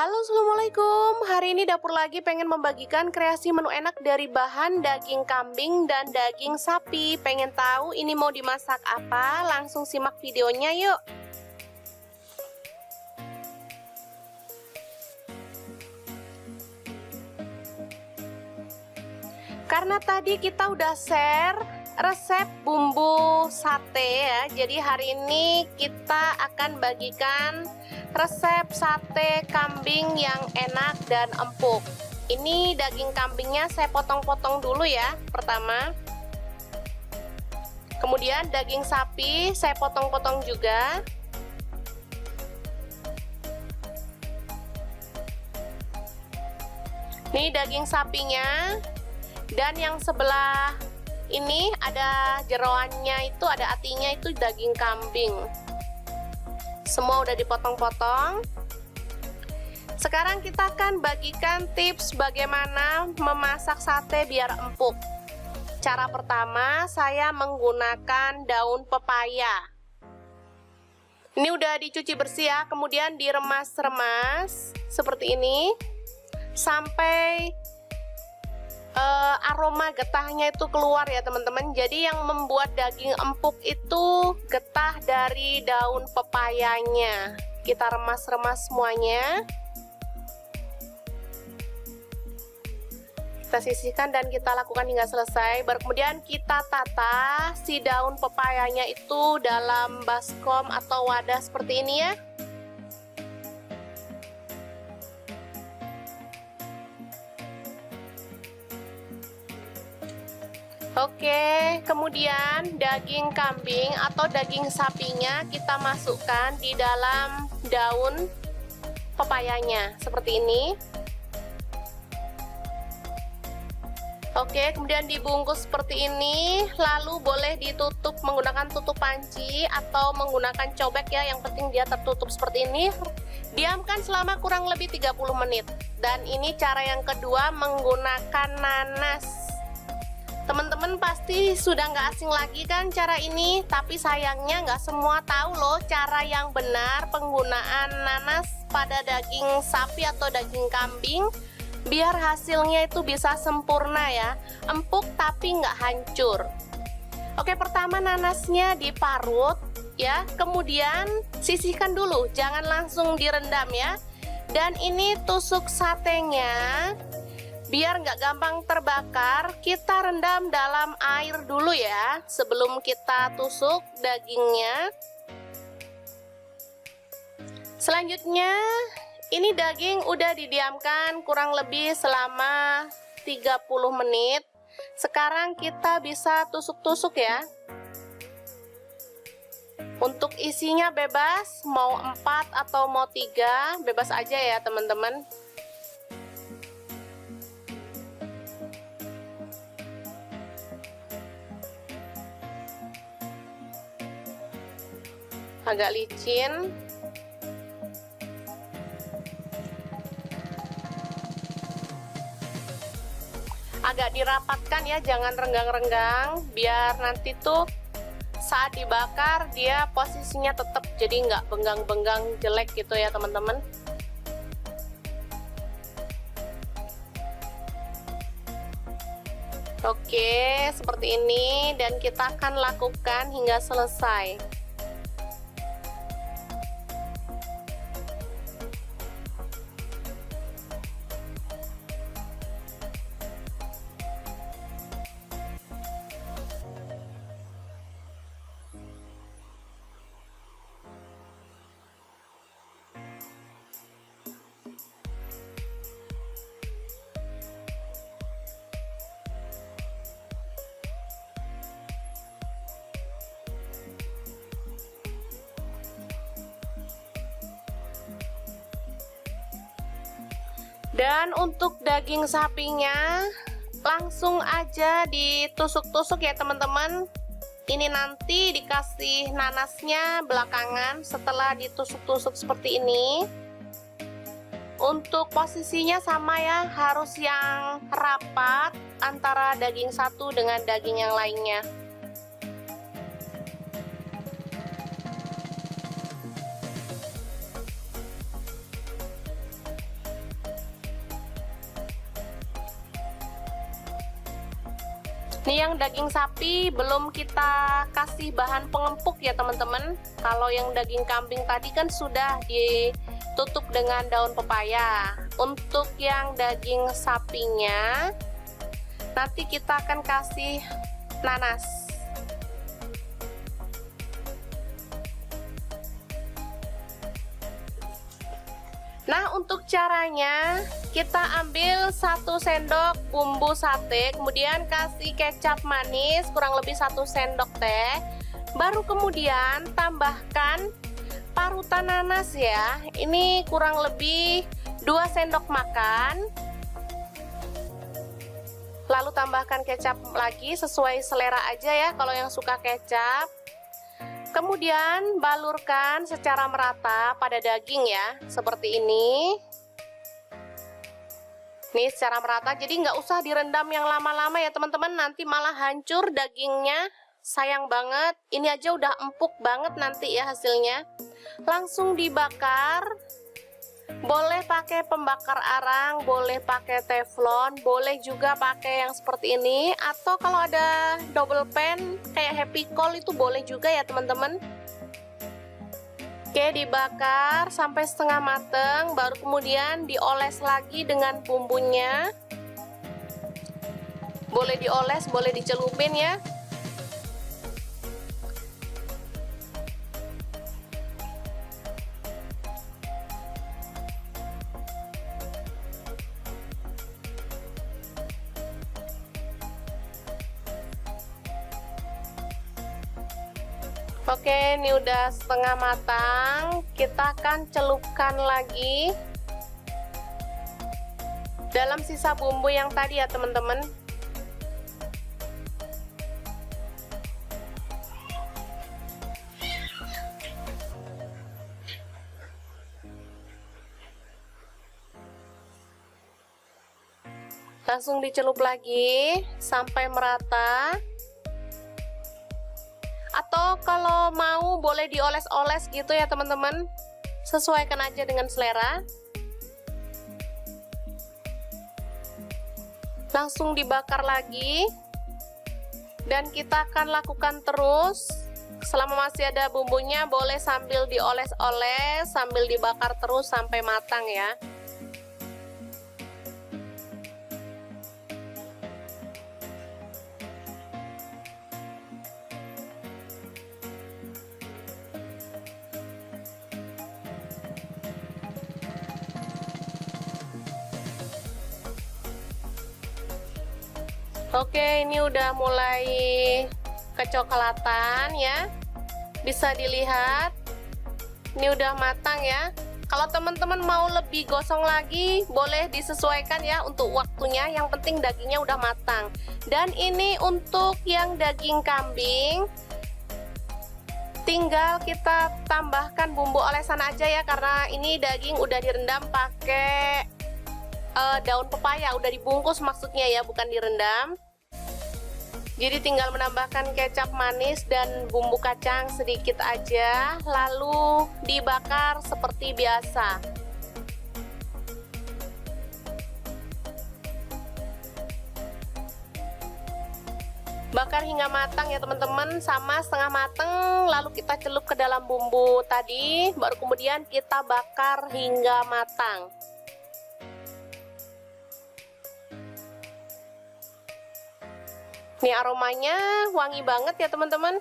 Halo, assalamualaikum. Hari ini dapur lagi pengen membagikan kreasi menu enak dari bahan daging kambing dan daging sapi. Pengen tahu ini mau dimasak apa? Langsung simak videonya yuk. Karena tadi kita udah share resep bumbu sate ya, jadi hari ini kita akan bagikan resep sate kambing yang enak dan empuk. Ini daging kambingnya saya potong-potong dulu ya pertama. Kemudian daging sapi saya potong-potong juga. Ini daging sapinya. Dan yang sebelah ini ada jeroannya, itu ada atinya, itu daging kambing. Semua udah dipotong-potong. Sekarang kita akan bagikan tips bagaimana memasak sate biar empuk. Cara pertama, saya menggunakan daun pepaya. Ini udah dicuci bersih ya, kemudian diremas-remas seperti ini sampai aroma getahnya itu keluar ya teman-teman. Jadi yang membuat daging empuk itu getah dari daun pepayanya. Kita remas-remas semuanya. Kita sisihkan dan kita lakukan hingga selesai. Baru kemudian kita tata si daun pepayanya itu dalam baskom atau wadah seperti ini ya. Oke, kemudian daging kambing atau daging sapinya kita masukkan di dalam daun pepayanya seperti ini. Oke, kemudian dibungkus seperti ini, lalu boleh ditutup menggunakan tutup panci atau menggunakan cobek ya, yang penting dia tertutup seperti ini. Diamkan selama kurang lebih 30 menit. Dan ini cara yang kedua, menggunakan nanas. Teman-teman pasti sudah nggak asing lagi kan cara ini, tapi sayangnya nggak semua tahu loh cara yang benar penggunaan nanas pada daging sapi atau daging kambing biar hasilnya itu bisa sempurna ya, empuk tapi nggak hancur. Oke, pertama nanasnya diparut ya, kemudian sisihkan dulu, jangan langsung direndam ya. Dan ini tusuk satenya, biar nggak gampang terbakar, kita rendam dalam air dulu ya sebelum kita tusuk dagingnya. Selanjutnya, ini daging udah didiamkan kurang lebih selama 30 menit. Sekarang kita bisa tusuk-tusuk ya. Untuk isinya bebas, mau 4 atau mau 3, bebas aja ya teman-teman. Agak licin. Agak dirapatkan ya, jangan renggang-renggang, biar nanti tuh saat dibakar dia posisinya tetap, jadi nggak benggang-benggang jelek gitu ya teman-teman. Oke, seperti ini, dan kita akan lakukan hingga selesai. Dan untuk daging sapinya langsung aja ditusuk-tusuk ya teman-teman. Ini nanti dikasih nanasnya belakangan setelah ditusuk-tusuk seperti ini. Untuk posisinya sama ya, harus yang rapat antara daging satu dengan daging yang lainnya. Nih yang daging sapi belum kita kasih bahan pengempuk ya teman-teman. Kalau yang daging kambing tadi kan sudah ditutup dengan daun pepaya. Untuk yang daging sapinya nanti kita akan kasih nanas. Nah, untuk caranya kita ambil 1 sendok bumbu sate, kemudian kasih kecap manis kurang lebih 1 sendok teh. Baru kemudian tambahkan parutan nanas ya. Ini kurang lebih 2 sendok makan. Lalu tambahkan kecap lagi sesuai selera aja ya kalau yang suka kecap. Kemudian balurkan secara merata pada daging ya, seperti ini. Nih secara merata, jadi nggak usah direndam yang lama-lama ya teman-teman, nanti malah hancur dagingnya, sayang banget. Ini aja udah empuk banget nanti ya hasilnya. Langsung dibakar. Boleh pakai pembakar arang, boleh pakai teflon, boleh juga pakai yang seperti ini, atau kalau ada double pan kayak Happy Coal itu boleh juga ya teman-teman. Oke, dibakar sampai setengah mateng, baru kemudian dioles lagi dengan bumbunya. Boleh dioles, boleh dicelupin ya. Oke, ini udah setengah matang. Kita akan celupkan lagi dalam sisa bumbu yang tadi ya teman-teman. Langsung dicelup lagi sampai merata. Atau kalau mau boleh dioles-oles gitu ya teman-teman, sesuaikan aja dengan selera. Langsung dibakar lagi, dan kita akan lakukan terus selama masih ada bumbunya. Boleh sambil dioles-oles, sambil dibakar terus sampai matang ya. Oke, ini udah mulai kecoklatan ya. Bisa dilihat. Ini udah matang ya. Kalau teman-teman mau lebih gosong lagi, boleh disesuaikan ya untuk waktunya. Yang penting dagingnya udah matang. Dan ini untuk yang daging kambing, tinggal kita tambahkan bumbu olesan aja ya, karena ini daging udah direndam pakai daun pepaya, udah dibungkus maksudnya ya, bukan direndam. Jadi tinggal menambahkan kecap manis dan bumbu kacang sedikit aja, lalu dibakar seperti biasa. Bakar hingga matang ya teman-teman, sama setengah matang, lalu kita celup ke dalam bumbu tadi, baru kemudian kita bakar hingga matang. Nih aromanya wangi banget ya teman-teman.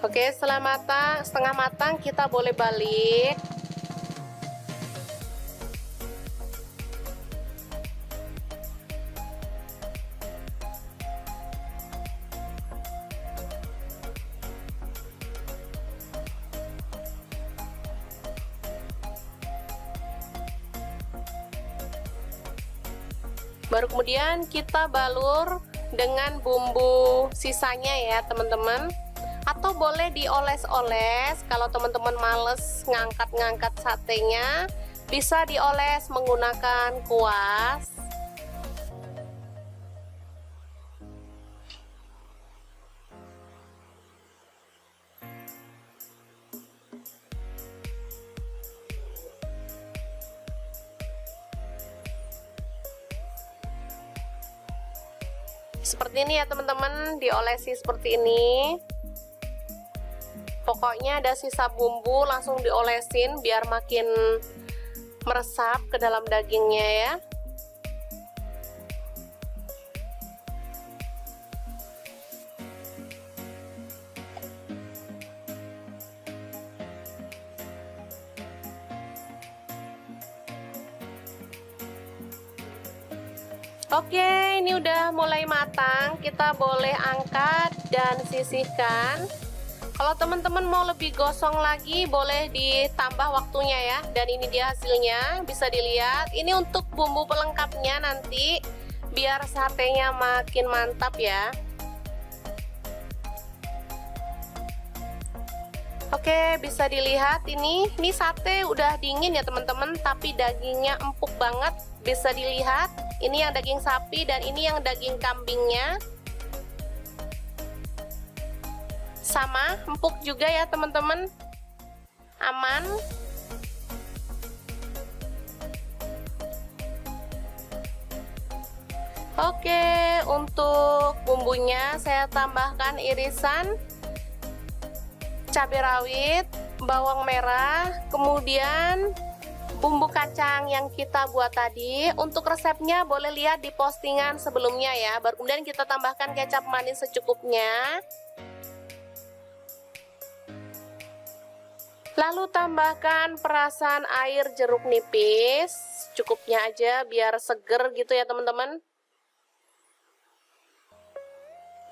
Oke, setelah matang, setengah matang, kita boleh balik. Baru kemudian kita balur dengan bumbu sisanya ya teman-teman. atau boleh dioles-oles. Kalau teman-teman males ngangkat-ngangkat satenya, bisa dioles menggunakan kuas. Seperti ini ya teman-teman, diolesi seperti ini. Pokoknya ada sisa bumbu langsung diolesin biar makin meresap ke dalam dagingnya ya. Oke, ini udah mulai matang, kita boleh angkat dan sisihkan. Kalau teman-teman mau lebih gosong lagi, boleh ditambah waktunya ya. Dan ini dia hasilnya, bisa dilihat. Ini untuk bumbu pelengkapnya nanti, biar satenya makin mantap ya. Oke, bisa dilihat ini sate udah dingin ya teman-teman, tapi dagingnya empuk banget, bisa dilihat. Ini yang daging sapi dan ini yang daging kambingnya. Sama, empuk juga ya teman-teman. Aman. Oke, untuk bumbunya saya tambahkan irisan cabai rawit, bawang merah, kemudian bumbu kacang yang kita buat tadi. Untuk resepnya boleh lihat di postingan sebelumnya ya. Baru kemudian kita tambahkan kecap manis secukupnya. Lalu tambahkan perasan air jeruk nipis, cukupnya aja biar seger gitu ya teman-teman.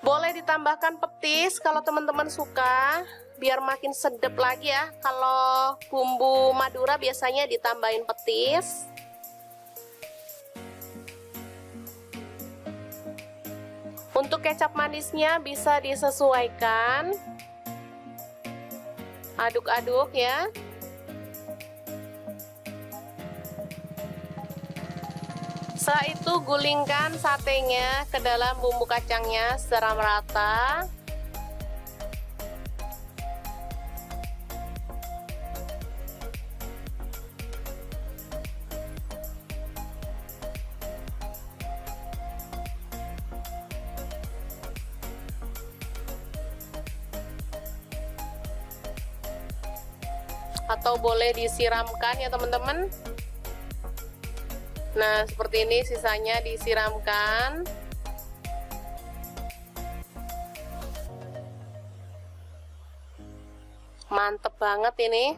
Boleh ditambahkan petis kalau teman-teman suka, biar makin sedap lagi ya. Kalau bumbu Madura biasanya ditambahin petis. Untuk kecap manisnya bisa disesuaikan. Aduk-aduk ya. Setelah itu gulingkan satenya ke dalam bumbu kacangnya secara merata. Atau boleh disiramkan ya teman-teman. Nah, seperti ini sisanya disiramkan. Mantep banget ini.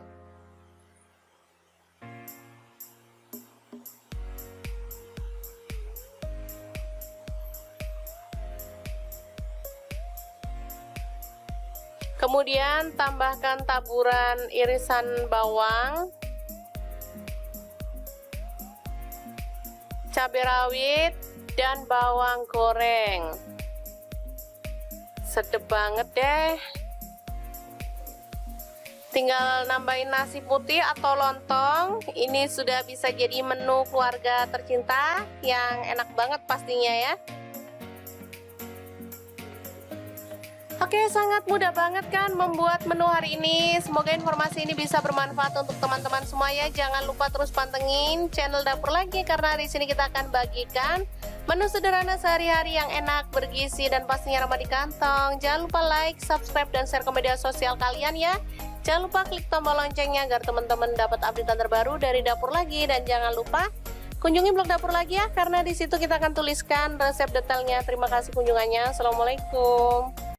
Kemudian tambahkan taburan irisan bawang, cabai rawit, dan bawang goreng. Sedep banget deh. Tinggal nambahin nasi putih atau lontong. Ini sudah bisa jadi menu keluarga tercinta yang enak banget pastinya ya. Oke, sangat mudah banget kan membuat menu hari ini. Semoga informasi ini bisa bermanfaat untuk teman-teman semua ya. Jangan lupa terus pantengin channel Dapur Lagi, karena di sini kita akan bagikan menu sederhana sehari-hari yang enak, bergizi, dan pastinya ramah di kantong. Jangan lupa like, subscribe, dan share ke media sosial kalian ya. Jangan lupa klik tombol loncengnya agar teman-teman dapat update terbaru dari Dapur Lagi. Dan jangan lupa kunjungi blog Dapur Lagi ya, karena di situ kita akan tuliskan resep detailnya. Terima kasih kunjungannya. Assalamualaikum.